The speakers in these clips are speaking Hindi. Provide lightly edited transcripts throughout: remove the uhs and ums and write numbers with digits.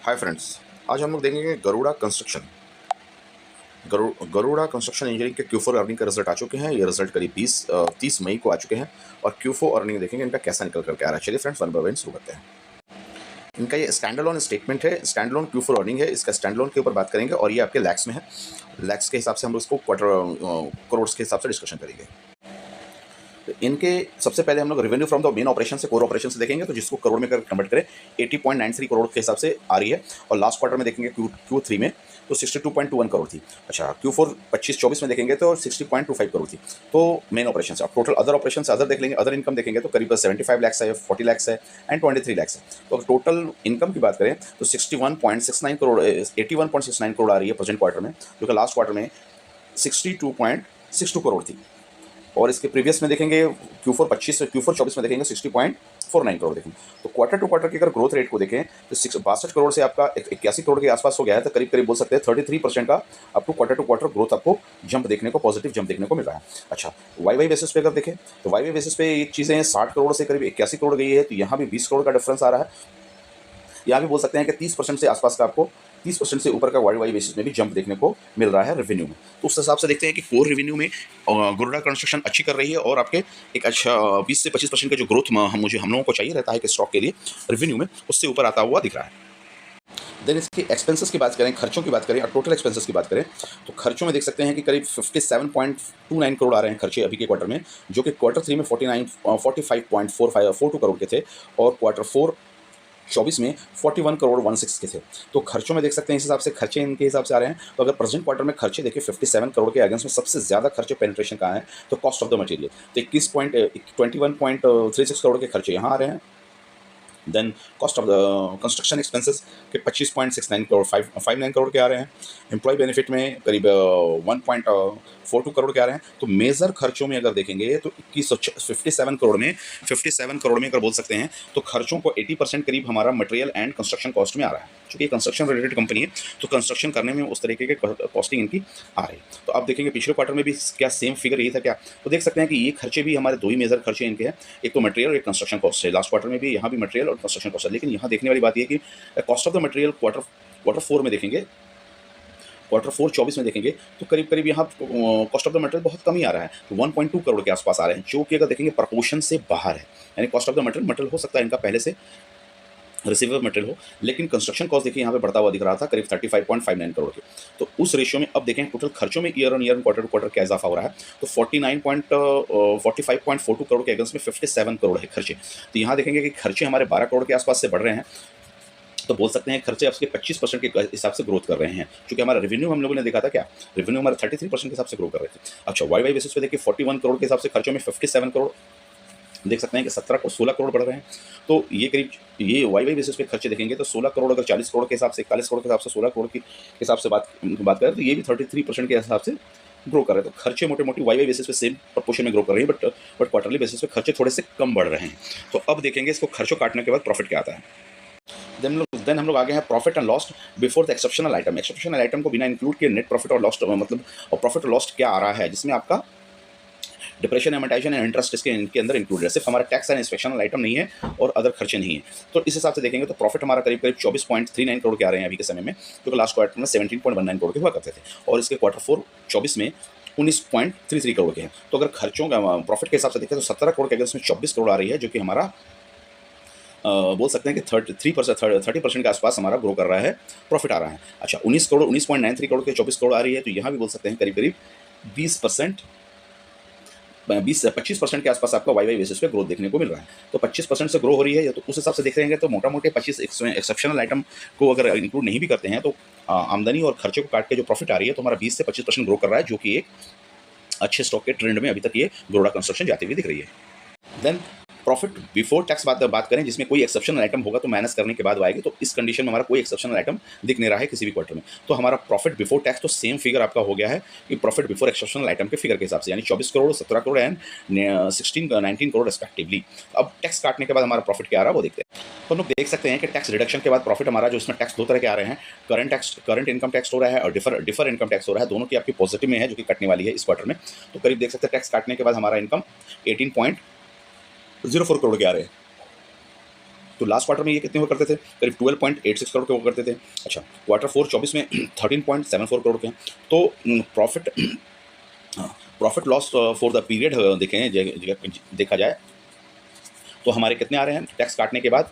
हाय फ्रेंड्स, आज हम लोग देखेंगे गरुड़ा कंस्ट्रक्शन इंजीनियरिंग के Q4 अर्निंग का रिजल्ट आ चुके हैं। ये रिजल्ट करीब 30 मई को आ चुके हैं और Q4 अर्निंग देखेंगे इनका कैसा निकल करके आ रहा है। चलिए फ्रेंड्स, वन बाय वन शुरू करते हैं। इनका ये स्टैंडअलोन स्टेटमेंट है, स्टैंडअलोन Q4 अर्निंग है। इसका स्टैंडअलोन के ऊपर बात करेंगे और ये आपके लैक्स में है। लैक्स के हिसाब से हम उसको करोड़ के हिसाब से डिस्कशन करेंगे। तो इनके सबसे पहले हम लोग revenue from the main operation से कोर ऑपरेशन से देखेंगे, तो जिसको करोड़ में कन्वर्ट करें 80.93 करोड़ के हिसाब से आ रही है। और लास्ट क्वार्टर में देखेंगे Q3 में तो 62.21 करोड़ थी। अच्छा, Q4 25-24 में देखेंगे तो 60.25 करोड़ थी। तो मेन ऑपरेशन से अब टोटल अदर ऑपरेशन से अदर देख लेंगे, अदर इनकम देखेंगे तो करीब 75 लाख है, 40 लाख है एंड 23 लाख है। तो अगर टोटल इनकम की बात करें तो 81.69 करोड़ 81.69 करोड़ आ रही है प्रेजेंट क्वार्टर में, जो कि लास्ट क्वार्टर में 62.62 करोड़ थी। और इसके प्रीवियस में देखेंगे Q4 24 में देखेंगे 60.49 करोड़ देखेंगे। तो क्वार्टर टू क्वार्टर की अगर ग्रोथ रेट को देखें तो 62 करोड़ से आपका 81 करोड़ के आसपास हो गया है। तो करीब करीब बोल सकते हैं 33% का आपको क्वार्टर टू क्वार्टर ग्रोथ आपको जंप देखने को, पॉजिटिव जंप देखने को मिल रहा है। अच्छा, वाई बेसिस पे अगर देखें तो वाई बेसिस पे एक चीज़ें 60 करोड़ से करीब 81 करोड़ गई है, तो यहाँ भी 20 करोड़ का डिफरेंस आ रहा है। यहाँ भी बोल सकते हैं कि 30% से आसपास का आपको 30% से ऊपर का वाई बेसिस में भी जंप देखने को मिल रहा है रेवेन्यू में। तो उस हिसाब से देखते हैं कि कोर रेवेन्यू में गरुड़ा कंस्ट्रक्शन अच्छी कर रही है और आपके एक अच्छा 20 से 25% का जो ग्रोथ हम लोगों को चाहिए रहता है कि स्टॉक के लिए रेवेन्यू में, उससे ऊपर आता हुआ दिख रहा है। देन इसके एक्सपेंसेस की बात करें, खर्चों की बात करें और टोटल एक्सपेंसेस की बात करें तो खर्चों में देख सकते हैं कि करीब 57.29 करोड़ आ रहे हैं खर्चे अभी के क्वार्टर में, जो कि क्वार्टर 3 में 45.42 करोड़ के थे और क्वार्टर 4 24 में 41 करोड़ 16 के थे। तो खर्चों में देख सकते हैं इस हिसाब से खर्चे इनके हिसाब से आ रहे हैं। तो अगर प्रेजेंट क्वार्टर में खर्चे देखिए 57 करोड़ के अगेंस्ट में सबसे ज़्यादा खर्चे पेनिट्रेशन कहाँ है तो कॉस्ट ऑफ द मटेरियल, तो 21.36 करोड़ के खर्चे यहाँ आ रहे हैं। Then cost of the construction expenses के 25.69 करोड़ 59 करोड़ के आ रहे हैं। एम्प्लॉय बेनिफिट में करीब 1.42 करोड़ के आ रहे हैं। तो मेजर खर्चों में अगर देखेंगे तो 57 करोड़ में अगर बोल सकते हैं तो खर्चों को 80% करीब हमारा मटेरियल एंड कंस्ट्रक्शन कॉस्ट में आ रहा है। चूँकि कंस्ट्रक्शन रिलेटेड कंपनी है तो कंस्ट्रक्शन करने में उस तरीके के कॉस्टिंग इनकी आ रही है। तो अब देखेंगे पिछले क्वार्टर में भी क्या सेम फिगर यही था क्या, तो देख सकते हैं कि ये खर्चे भी हमारे दो ही मेजर खर्चे इनके हैं, एक तो मटेरियल और एक कंस्ट्रक्शन कॉस्ट है। लास्ट क्वार्टर में भी यहाँ भी मटेरियल और कंस्ट्रक्शन कॉस्ट है। लेकिन यहाँ देखने वाली बात ये कि cost of the material quarter 4 में देखेंगे, क्वार्टर 4 24 में देखेंगे तो करीब करीब यहाँ कॉस्ट ऑफ द मटेरियल बहुत कम ही आ रहा है, तो 1.2 करोड़ के आसपास आ रहे हैं, जो कि अगर देखेंगे प्रपोर्शन से बाहर है। यानी कॉस्ट ऑफ द मटेरियल हो सकता है इनका पहले से रिसीवेबल मटेरियल हो, लेकिन कंस्ट्रक्शन कॉस्ट देखिए यहाँ पे बढ़ता हुआ दिख रहा था करीब 35.59 करोड़ के। तो उस रेशियो में अब देखें टोटल खर्चों में year on year quarter to quarter क्या इजाफा हो रहा है, तो 45.42 करोड़ के अगेंस्ट में 57 करोड़ है खर्चे। तो यहाँ देखेंगे कि खर्चे हमारे 12 करोड़ के आसपास से बढ़ रहे हैं। तो बोल सकते हैं खर्चे आपके 25% के हिसाब से ग्रोथ कर रहे हैं, क्योंकि हमारा रेवेन्यू हम लोगों ने देखा था क्या, रेवेन्यू हमारा 33% के हिसाब से ग्रो कर रहे थे। अच्छा, वाई बेसिस पे देखिए 41 करोड़ के हिसाब से खर्चों में 57 करोड़ देख सकते हैं कि 16 करोड़ बढ़ रहे हैं। तो ये करीब ये वाई बेसिस पे खर्चे देखेंगे तो 16 करोड़ अगर 40 करोड़ के हिसाब से 41 करोड़ के हिसाब से 16 करोड़ के हिसाब से बात करें तो ये भी 33% के हिसाब से ग्रो कर रहे हैं। तो खर्चे मोटे मोटी वाई बेसिस पे सेम प्रपोर्शन में ग्रो कर रही है, बट क्वार्टरली बेसिस पे खर्चे थोड़े से कम बढ़ रहे हैं। तो अब देखेंगे इसको खर्चों काटने के बाद प्रॉफिट क्या आता है। देन हम लोग आगे हैं profit and loss before the exceptional item. Exceptional item को बिना इंक्लूड किए नेट प्रॉफिट और लॉस मतलब और प्रॉफिट और लॉस क्या आ रहा है, जिसमें आपका डिप्रेशन, एमोटाइजेशन एंड इंटरेस्ट इनके अंदर इंक्लूडेड है। सिर्फ हमारा टैक्स एंड इंस्पेक्शनल आइटम नहीं है और अदर खर्चे नहीं है। तो इस हिसाब से देखेंगे तो प्रॉफिट हमारा करीब करीब 24.39 करोड़ के आ रहे हैं अभी के समय में, जो लास्ट क्वार्टर में 17.19 करोड़ के हुआ करते थे और इसके क्वार्टर 4 24 में 19.33 करोड़ के हैं। तो अगर खर्चों का प्रॉफिट के हिसाब से देखें तो 17 करोड़ के अगेंस्ट में 24 करोड़ आ रही है, जो कि हमारा बोल सकते हैं कि 30% के आसपास हमारा ग्रो कर रहा है, प्रॉफिट आ रहा है। अच्छा, 19.93 करोड़ के 24 करोड़ आ रही है, तो यहाँ भी बोल सकते हैं करीब करीब 25% के आसपास आपका वाई बेसिस पे ग्रोथ देखने को मिल रहा है। तो 25% से ग्रो हो रही है, तो उस हिसाब से देख रहे हैं तो मोटा मोटे 25 एक्सेप्शनल आइटम को अगर इंक्लूड नहीं भी करते हैं तो आमदनी और खर्चे को काट के जो प्रॉफिट आ रही है तो हमारा 20 से 25% ग्रो कर रहा है, जो कि एक अच्छे स्टॉक के ट्रेंड में अभी तक ये गरुड़ा कंस्ट्रक्शन जाती हुई दिख रही है। देन प्रॉफिट बिफोर टैक्स बात करें, जिसमें कोई एक्सेप्शनल आइटम होगा तो माइनस करने के बाद आएगी। तो इस कंडीशन में हमारा कोई एक्सेप्शनल आइटम दिख नहीं रहा है किसी भी क्वार्टर में, तो हमारा प्रॉफिट बिफोर टैक्स तो सेम फिगर आपका हो गया है कि प्रॉफिट बिफोर एक्सेप्शनल आइटम के फिगर के हिसाब से, यानी 24 करोड़ 17 करोड़ एंड 19 करोड़ रेस्पेक्टिवली। अब टैक्स काटने के बाद हमारा प्रॉफिट क्या आ रहा है वो देखते हैं। तो हम लोग देख सकते हैं कि टैक्स रिडक्शन के बाद प्रॉफिट हमारा जो इसमें टैक्स दो तरह के आ रहे हैं, करंट इनकम टैक्स हो रहा है और डिफर इनकम टैक्स हो रहा है। दोनों की आपकी पॉजिटिव में है, जो कि कटने वाली है इस क्वार्टर में। तो करीब देख सकते हैं टैक्स काटने के बाद हमारा इनकम 18.04 करोड़ के आ रहे हैं। तो लास्ट क्वार्टर में ये कितने हुआ करते थे, करीब 12.86 करोड़ के हुआ करते थे। अच्छा, क्वार्टर 4 24 में 13.74 करोड़ के हैं। तो profit profit loss for the period देखें देखा जाए तो हमारे कितने आ रहे हैं टैक्स काटने के बाद।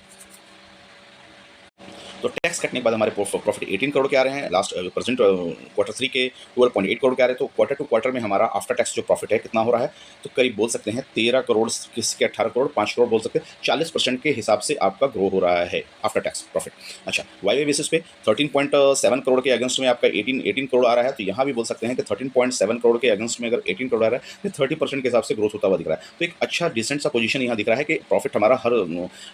तो टैक्स कटने के बाद हमारे प्रॉफिट 18 करोड़ के आ रहे हैं। लास्ट प्रेजेंट क्वार्टर 3 के 12.8 करोड़ के आ रहे हैं। तो क्वार्टर टू क्वार्टर में हमारा आफ्टर टैक्स जो प्रॉफिट है कितना हो रहा है, तो करीब बोल सकते हैं 13 करोड़ किसके 18 करोड़ 5 करोड़ बोल सकते हैं, 40% के हिसाब से आपका ग्रो हो रहा है आफ्टर टैक्स प्रॉफिट। अच्छा, वाई बेसिस पे 13.7 करोड़ के अगेंस्ट में आपका 18 करोड़ आ रहा है। तो यहाँ भी बोल सकते हैं कि 13.7 करोड़ के अगेंस्ट में अगर 18 करोड़ आ रहा है तो 30% के हिसाब से ग्रोथ होता हुआ दिख रहा है। तो एक अच्छा डिसेंट सा पोजीशन यहाँ दिख रहा है कि प्रॉफिट हमारा हर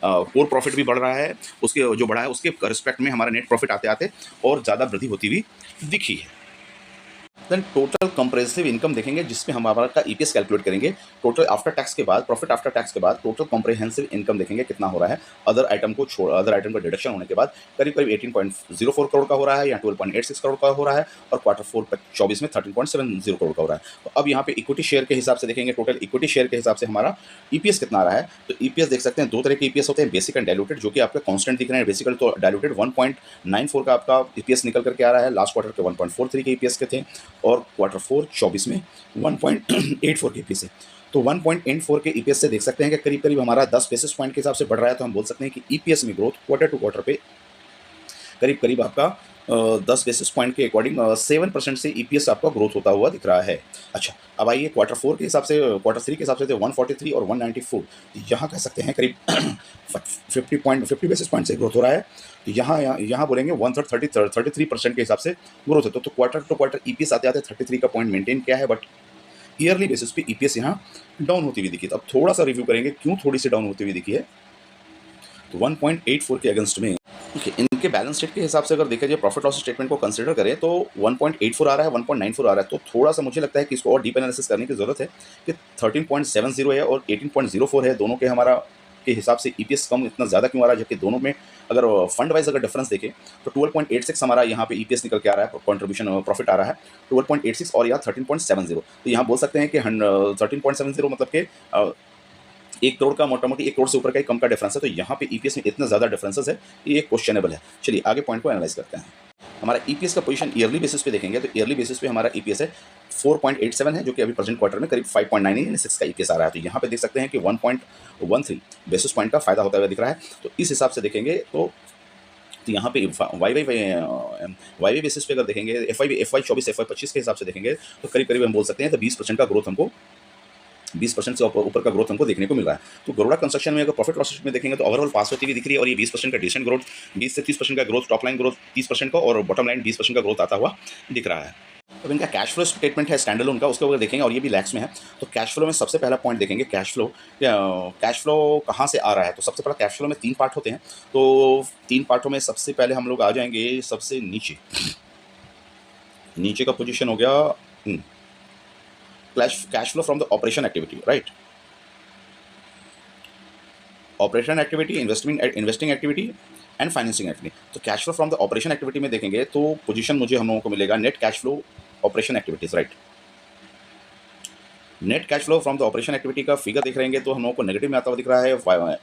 कोर प्रॉफिट भी बढ़ रहा है, उसके जो बढ़ा है उसके रिस्पेक्ट में हमारा नेट प्रॉफिट आते आते और ज़्यादा वृद्धि होती हुई दिखी है। देन टोटल कंप्रेसिव इनकम देखेंगे जिसमें हम हमारा का ईपीएस कैलकुलेट करेंगे। टोटल आफ्टर टैक्स के बाद, प्रॉफिट आफ्टर टैक्स के बाद टोटल कॉम्प्रिहेंसिव इनकम देखेंगे कितना हो रहा है अदर आइटम का डिडक्शन होने के बाद, करीब करीब 18.04 करोड़ का हो रहा है या 12.86 करोड़ का हो रहा है। और क्वार्टर 4 24 में 13.70 करोड़ का हो रहा है। तो अब यहाँ पे इक्विटी शेयर के हिसाब से देखेंगे, टोटल इक्विटी शेयर के हिसाब से हमारा ईपीएस कितना आ रहा है। तो ईपीएस देख सकते हैं दो तरह के ईपीएस होते हैं, बेसिक एंड डाइल्यूटेड, जो कि आपके कांस्टेंट दिख रहे हैं। बेसिकली तो डाइल्यूटेड 1.94 का आपका ईपीएस निकल करके आ रहा है, लास्ट क्वार्टर के 1.43 के ईपीएस के थे, और क्वार्टर 4 24 में 1.84 के ईपीएस है। तो 1.84 के ईपीएस से देख सकते हैं कि करीब करीब हमारा 10 बेसिस पॉइंट के हिसाब से बढ़ रहा है। तो हम बोल सकते हैं कि ईपीएस में ग्रोथ क्वार्टर टू क्वार्टर पे करीब करीब आपका 10 बेसिस पॉइंट के अकॉर्डिंग 7% से ईपीएस आपका ग्रोथ होता हुआ दिख रहा है। अच्छा, अब आइए क्वार्टर 4 के हिसाब से, क्वार्टर 3 के हिसाब से थे 143 और 194। तो यहाँ कह सकते हैं करीब 50 बेसिस पॉइंट से ग्रोथ हो रहा है। तो यहाँ बोलेंगे 33% के हिसाब से ग्रोथ है। तो क्वार्टर टू क्वार्टर ईपीएस आते आते 33 का पॉइंट मेंटेन किया है, बट ईयरली बेसिस पे ईपीएस यहाँ डाउन होती हुई दिखी। तो अब थोड़ा सा रिव्यू करेंगे क्यों थोड़ी सी डाउन होती हुई दिखी है। तो 1.84 के अगेंस्ट में इनके बैलेंस शीट के हिसाब से अगर देखा जाए, प्रॉफिट लॉस स्टेटमेंट को कंसीडर करें तो 1.84 आ रहा है, 1.94 आ रहा है। तो थोड़ा सा मुझे लगता है कि इसको और डीप एनालिसिस करने की जरूरत है कि 13.70 है और 18.04 है, दोनों के हमारा के हिसाब से ईपीएस कम इतना ज़्यादा क्यों आ रहा है, जबकि दोनों में अगर फंड वाइज अगर डिफरेंस देखें तो 12.86 हमारा यहाँ पे ईपीएस निकल के आ रहा है, कंट्रीब्यूशन प्रॉफिट आ रहा है 12.86 और यहाँ 13.70। तो यहाँ बोल सकते हैं कि 13.70 मतलब कि 1 करोड़ का मोटा मोटी 1 करोड़ से ऊपर का ही कम का डिफरेंस है। तो यहाँ पे ईपीएस में इतना ज़्यादा डिफरेंसेस है, ये क्वेश्चनेबल है। चलिए आगे पॉइंट को एनालाइज करते हैं। हमारा ईपीएस का पोजीशन ईयरली बेसिस पे देखेंगे तो ईयरली बेसिस पे हमारा ईपीएस है 4.87 है, जो कि अभी प्रेजेंट क्वार्टर में करीब 5.9 यानी 6 का ईपीएस आ रहा है। तो यहाँ पे देख सकते हैं कि 1.13 बेसिस पॉइंट का फायदा होता हुआ दिख रहा है। तो इस हिसाब से देखेंगे तो यहाँ पे वाई बेसिस पे अगर देखेंगे एफवाई 24 एफवाई 25 के हिसाब से देखेंगे तो करीब करीब हम बोल सकते हैं तो 20% का ग्रोथ हमको 20% से ऊपर का ग्रोथ हमको देखने को मिल रहा है। तो गरुड़ा कंस्ट्रक्शन में अगर प्रॉफिट लॉस में देखेंगे तो ओवरऑल पास होती हुई दिख रही है और ये 20% का डिसेंट ग्रोथ, 20 से 30% का ग्रोथ, टॉप लाइन ग्रोथ 30% का और बॉटम लाइन 20% का ग्रोथ आता हुआ दिख रहा है। अब इनका कैश फ्लो स्टेटमेंट है स्टैंड अलोन का, उसके ऊपर देखेंगे और ये भी लैक्स में है। तो कैश फ्लो में सबसे पहला पॉइंट देखेंगे कैश फ्लो कहाँ से आ रहा है। तो सबसे पहला कैश फ्लो में 3 पार्ट होते हैं। तो 3 पार्टों में सबसे पहले हम लोग आ जाएंगे सबसे नीचे का पोजीशन हो गया cash flow from the operation activity, right. Operation activity, investing activity and financing activity. तो cash flow from the operation activity में देखेंगे तो पोजीशन मुझे हम लोगों को मिलेगा net cash flow operation activities, right. Net cash flow from the operation activity का फिगर देख रहेंगे तो हम लोगों को नेगेटिव में आता हुआ दिख रहा है।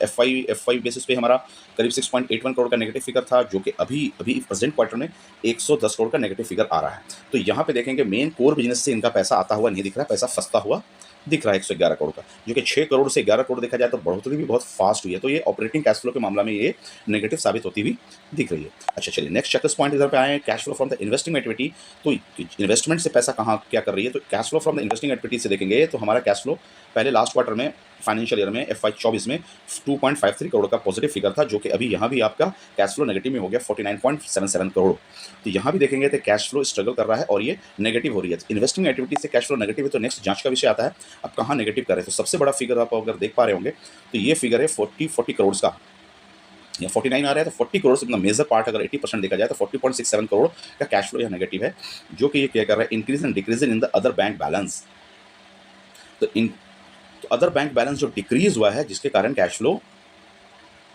एफ5 बेसिस पे हमारा करीब 6.81 करोड़ का नेगेटिव फिगर था, जो कि अभी प्रेजेंट क्वार्टर में 110 करोड़ का नेगेटिव फिगर आ रहा है। तो यहाँ पे देखेंगे मेन कोर बिजनेस से इनका पैसा आता हुआ नहीं दिख रहा है, पैसा फंसता हुआ दिख रहा है 111 करोड़ का, जो कि 6 करोड़ से 11 करोड़ देखा जाए तो बढ़ोतरी भी बहुत फास्ट हुई है। तो ये ऑपरेटिंग कैश फ्लो के मामला में ये नेगेटिव साबित होती हुई दिख रही है। अच्छा चलिए नेक्स्ट चेकर्स पॉइंट इधर पे आए, cash flow from the investing activity. तो इन्वेस्टमेंट से पैसा कहाँ क्या कर रही है, तो cash flow from the investing activity से देखेंगे तो हमारा कैश फ्लो पहले लास्ट क्वार्टर में फाइनेंशियल ईयर में FY 24 में 2.53 करोड़ का पॉजिटिव फिगर था, जो कि अभी यहाँ भी आपका कैश फ्लो नेगेटिव में हो गया 49.77 करोड़। तो यहाँ भी देखेंगे तो कैश फ्लो स्ट्रगल कर रहा है और ये नेगेटिव हो रही है। इन्वेस्टिंग एक्टिविटी से कैश फ्लो नेगेटिव है तो नेक्स्ट जांच का विषय आता है अब कहाँ नेगेटिव कर रहे हैं। तो सबसे बड़ा फिगर आप अगर देख पा रहे होंगे तो ये फिगर है 40 करोड़ का, या 49 आ रहा है। तो 40 करोड़ से अपना मेजर पार्ट अगर 80% देखा जाए तो 40.67 करोड़ का कैश फ्लो यहाँ नेगेटिव है, जो कि ये क्या कर रहा है increase and decrease in the other bank balance. तो अदर बैंक बैलेंस जो डिक्रीज हुआ है जिसके कारण कैश फ्लो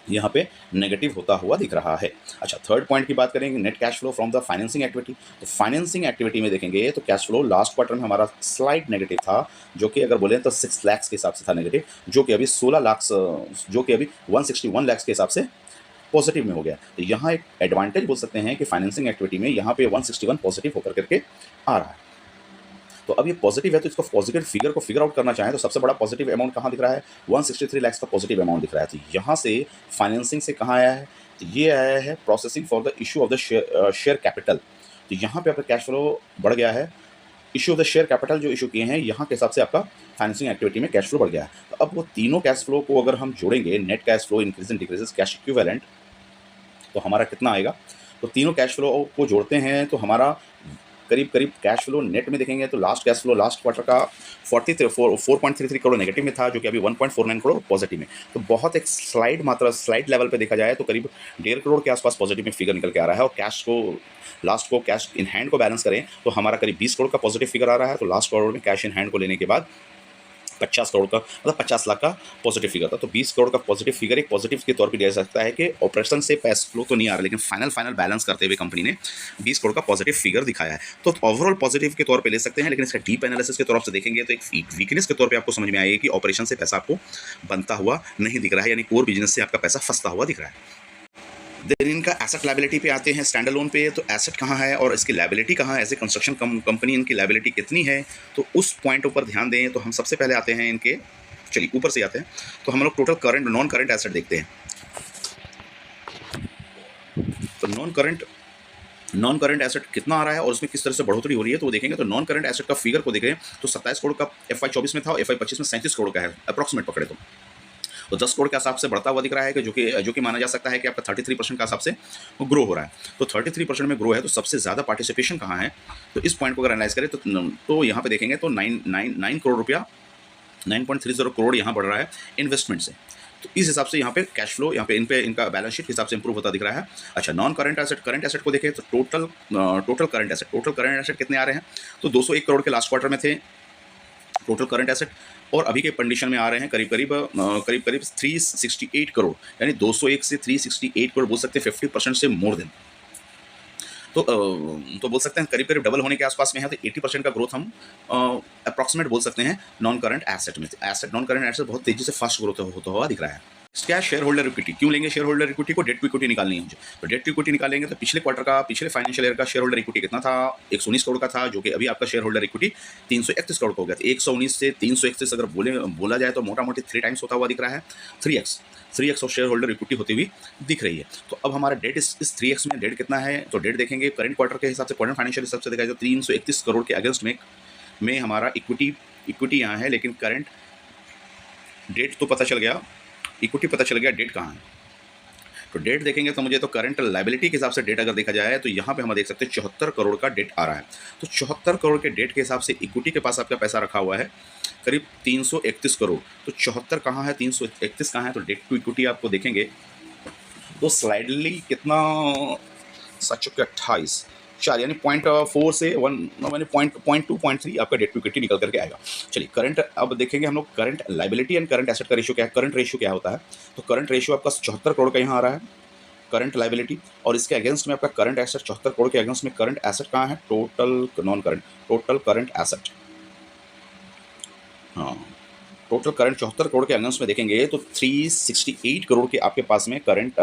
यहाँ पे नेगेटिव होता हुआ दिख रहा है। अच्छा थर्ड पॉइंट की बात करेंगे net cash flow from the financing activity. तो फाइनेंसिंग एक्टिविटी में देखेंगे तो कैश फ्लो लास्ट क्वार्टर में हमारा स्लाइड नेगेटिव था, जो कि अगर बोले तो 6 लाख के हिसाब से था नेगेटिव, जो कि अभी 16 लाख जो कि अभी 161 लाख के हिसाब से पॉजिटिव में हो गया। तो यहाँ एक एडवांटेज बोल सकते हैं कि फाइनेंसिंग एक्टिविटी में यहाँ पे 161 पॉजिटिव होकर करके आ रहा है। तो अब ये पॉजिटिव है, तो इसको पॉजिटिव फिगर को फिगर आउट करना चाहें तो सबसे बड़ा पॉजिटिव अमाउंट कहाँ दिख रहा है, 163 लाख का पॉजिटिव अमाउंट दिख रहा है। तो यहाँ से फाइनेंसिंग से कहाँ आया है, तो ये आया है processing for the issue of the share capital. तो यहाँ पे आपका कैश फ्लो बढ़ गया है, issue of the share capital जो इशू किए हैं यहाँ के हिसाब से आपका फाइनेंसिंग एक्टिविटी में कैश फ्लो बढ़ गया है। तो अब वो तीनों कैश फ्लो को अगर हम जोड़ेंगे, net cash flow, increase and decreases, cash equivalent, तो हमारा कितना आएगा। तो तीनों कैश फ्लो को जोड़ते हैं तो हमारा करीब करीब कैश फ्लो नेट में देखेंगे तो last cash flow last quarter का 4.33 करोड़ नेगेटिव में था, जो कि अभी 1.49 करोड़ पॉजिटिव में। तो बहुत एक स्लाइड लेवल पे देखा जाए तो करीब 1.5 करोड़ के आसपास पॉजिटिव में फिगर निकल के आ रहा है। और कैश को लास्ट को कैश इन हैंड को बैलेंस करें तो हमारा करीब 20 करोड़ का पॉजिटिव फिगर आ रहा है। तो लास्ट करोड़ में कैश इन हैंड को लेने के बाद 50 करोड़ का, मतलब 50 लाख का पॉजिटिव फिगर था। तो 20 करोड़ का पॉजिटिव फिगर एक पॉजिटिव के तौर पे दिया जा सकता है कि ऑपरेशन से पैस फ्लो तो नहीं आ रहा, लेकिन फाइनल बैलेंस करते हुए कंपनी ने 20 करोड़ का पॉजिटिव फिगर दिखाया है। तो ओवरऑल पॉजिटिव के तौर पे ले सकते हैं, लेकिन इसका डीप एनालिसिस के तरफ से देखेंगे तो एक वीकनेस के तौर पे आपको समझ में आएगी कि ऑपरेशन से पैसा आपको बनता हुआ नहीं दिख रहा है, यानी कोर बिजनेस से आपका पैसा फंसता हुआ दिख रहा है। देन इनका एसेट लायबिलिटी पे आते हैं, स्टैंड अलोन पे। तो एसेट कहाँ है और इसकी लायबिलिटी कहाँ है, एज ए कंस्ट्रक्शन कंपनी इनकी लायबिलिटी कितनी है, तो उस पॉइंट ऊपर ध्यान दें। तो हम सबसे पहले आते हैं इनके, चलिए ऊपर से आते हैं, तो हम लोग total current non current asset देखते हैं। तो नॉन करंट एसेट कितना आ रहा है और उसमें किस तरह से बढ़ोतरी हो रही है, तो वो देखेंगे। तो नॉन करंट एसेट का फिगर को देखें तो 27 करोड़ का FY 24 में था और FY 25 में 37 करोड़ का है, अप्रॉक्सीमेट पकड़े तो 10 करोड़ के हिसाब से बढ़ता हुआ दिख रहा है कि जो कि माना जा सकता है कि आपका 33% के हिसाब से ग्रो हो रहा है। तो 33% में ग्रो है, तो सबसे ज़्यादा पार्टिसिपेशन कहाँ है, तो इस पॉइंट को अगर एनालाइज करें तो यहाँ पे देखेंगे तो 9 करोड़ रुपया, 9.30 करोड़ यहाँ बढ़ रहा है इन्वेस्टमेंट से। तो इस हिसाब से यहाँ पे कैश फ्लो, यहाँ पे इनका बैलेंस शीट के हिसाब से इंप्रूव होता दिख रहा है। अच्छा, नॉन करंट एसेट को देखें तो टोटल करंट एसेट कितने आ रहे हैं, तो 201 करोड़ के लास्ट क्वार्टर में थे टोटल करंट एसेट, और अभी के कंडीशन में आ रहे हैं करीब करीब 368 करोड़, यानी 201 से 368 करोड़ बोल सकते हैं 50% से मोर देन। तो बोल सकते हैं करीब डबल होने के आसपास में है। तो 80% का ग्रोथ हम अप्रॉक्सीमेट बोल सकते हैं नॉन करंट एसेट में। नॉन करंट एसेट बहुत तेजी से फास्ट ग्रोथ होता हुआ दिख रहा है। क्या है शेयर होल्डर इक्विटी, क्यों लेंगे शेयर होल्डर इक्विटी को, डेट टू इक्विटी निकालनी है मुझे। तो डेट टू इक्विटी निकालेंगे तो पिछले फाइनेंशियल ईयर का शेयर होल्डर इक्विटी कितना था, 119 करोड़ का था, जो कि अभी आपका शेयर होल्डर इक्विटी 331 करोड़ का हो गया। तो 119 से 331 अगर बोला जाए तो मोटा मोटी 3 टाइम्स होता हुआ दिख रहा है, 3x of share holder equity होती हुई दिख रही है। तो अब हमारा डेट इस 3x में डेट कितना है, तो डेट देखेंगे करंट क्वार्टर के हिसाब से, करंट फाइनेंशियल हिसाब से देखा जाए तो 331 करोड़ के अगेंस्ट में हमारा इक्विटी यहाँ है, लेकिन करंट डेट तो पता चल गया, इक्विटी पता चल गया, डेट कहाँ है। तो डेट देखेंगे तो मुझे तो करंट लायबिलिटी के हिसाब से डेट अगर देखा जाए तो यहाँ पे हम देख सकते हैं 74 करोड़ का डेट आ रहा है। तो 74 करोड़ के डेट के हिसाब से इक्विटी के पास आपका पैसा रखा हुआ है करीब 331 करोड़। तो 74 कहाँ है, 331 कहाँ है, तो डेट टू इक्विटी आपको देखेंगे तो स्लाइडली कितना 7/28 4, यानी 0.4 से 1 यानी 0.2 आपका डेट टू इक्विटी निकल करके आएगा। चलिए करंट अब देखेंगे हम लोग, current liability and current asset का रेशियो क्या है। करंट रेशियो क्या होता है, तो करंट रेशियो आपका 74 करोड़ का यहाँ आ रहा है करंट लायबिलिटी, और इसके अगेंस्ट में आपका करंट एसेट 74 करोड़ के अगेंस्ट में करंट एसेट कहाँ है, टोटल करंट एसेट, हाँ टोटल करंट 74 करोड़ के अगेंस्ट में देखेंगे तो 368 करोड़ के आपके पास में करंट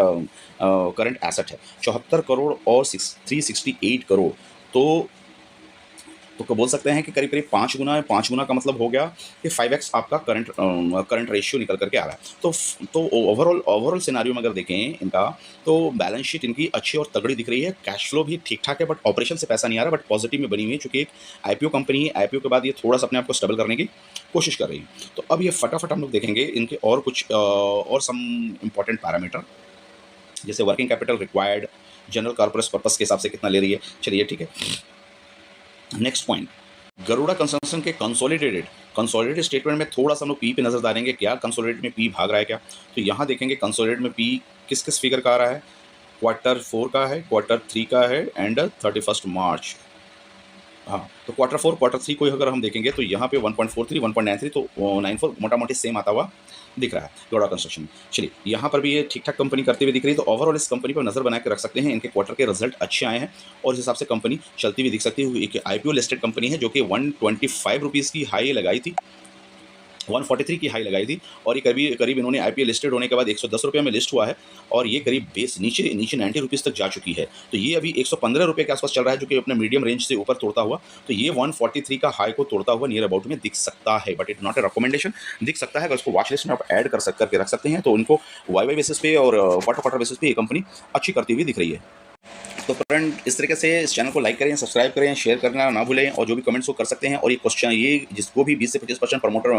एसेट है। 74 करोड़ और 368 करोड़ तो बोल सकते हैं कि करीब 5 गुना है। 5 गुना का मतलब हो गया कि 5x आपका करंट रेशियो निकल करके आ रहा है। तो ओवरऑल सिनारियो में अगर देखें इनका, तो बैलेंस शीट इनकी अच्छी और तगड़ी दिख रही है, कैश फ्लो भी ठीक ठाक है, बट ऑपरेशन से पैसा नहीं आ रहा, बट पॉजिटिव में बनी हुई है, चूँकि एक IPO कंपनी है। IPO के बाद ये थोड़ा सा अपने आप को स्टेबल करने की कोशिश कर रही है। तो अब ये फटाफट हम लोग देखेंगे इनके और कुछ और सम इम्पॉर्टेंट पैरामीटर, जैसे working capital required, general corporate purpose के हिसाब से कितना ले रही है। चलिए ठीक है, नेक्स्ट पॉइंट, गरुड़ा कंस्ट्रक्शन के कंसोलिडेटेड स्टेटमेंट में थोड़ा सा हम लोग पी पे नजर डालेंगे, क्या कंसोलिडेटेड में पी भाग रहा है क्या। तो यहाँ देखेंगे कंसोलिडेटेड में पी किस फिगर का आ रहा है, Q4 का है, Q3 का है एंड 31 मार्च। हाँ, तो Q4 Q3 को अगर हम देखेंगे तो यहाँ पे 1.43 1.93 तो 94 मोटा मोटी सेम आता हुआ दिख रहा है गरुड़ा कंस्ट्रक्शन में। चलिए यहाँ पर भी ये ठीक ठाक कंपनी करते हुए दिख रही है। तो ओवरऑल इस कंपनी पर नजर बना के रख सकते हैं, इनके क्वार्टर के रिजल्ट अच्छे आए हैं और इस हिसाब से कंपनी चलती हुई दिख सकती है। एक IPO लिस्टेड कंपनी है जो कि 125 रुपीज़ की हाई लगाई थी 143 की हाई लगाई थी और ये करीब करीब इन्होंने आईपीओ लिस्टेड होने के बाद ₹110 में लिस्ट हुआ है और ये करीब बेस नीचे नीचे ₹90 तक जा चुकी है। तो ये अभी ₹115 के आसपास चल रहा है, जो कि अपने मीडियम रेंज से ऊपर तोड़ता हुआ, तो ये 143 का हाई को तोड़ता हुआ नियर अबाउट में दिख सकता है, but it not a recommendation. दिख सकता है, अगर उसको वॉच लिस्ट में आप ऐड करके रख सकते हैं, तो उनको वाई बेसिस पे और क्वार्टर क्वार्टर बेसिस पे ये कंपनी अच्छी करती हुई दिख रही है। तो फ्रेंड, इस तरीके से इस चैनल को लाइक करें, सब्सक्राइब करें, शेयर करना ना भूलें और जो भी कमेंट्स वो कर सकते हैं। और ये क्वेश्चन, ये जिसको भी 20 से 25% प्रमोटर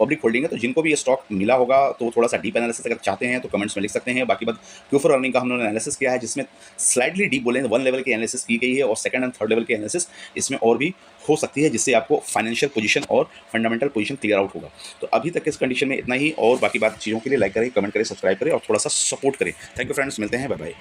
पब्लिक होल्डिंग है, तो जिनको भी ये स्टॉक मिला होगा तो थोड़ा सा डीप एनालिसिस अगर चाहते हैं तो कमेंट्स में लिख सकते हैं। बाकी बात क्यू फॉर अर्निंग का हम लोगों ने एनालिसिस किया है, जिसमें स्लाइटली डीप बोले 1 लेवल की एनालिसिस की गई है और सेकंड एंड थर्ड लेवल की एनालिसिस इसमें और भी हो सकती है, जिससे आपको फाइनेंशियल पोजीशन और फंडामेंटल पोजीशन क्लियर आउट होगा। तो अभी तक इस कंडीशन में इतना ही, और बाकी बात चीज़ों के लिए लाइक करें, कमेंट करें, सब्सक्राइब करें और थोड़ा सा सपोर्ट करें। थैंक यू फ्रेंड्स, मिलते हैं, बाय बाय।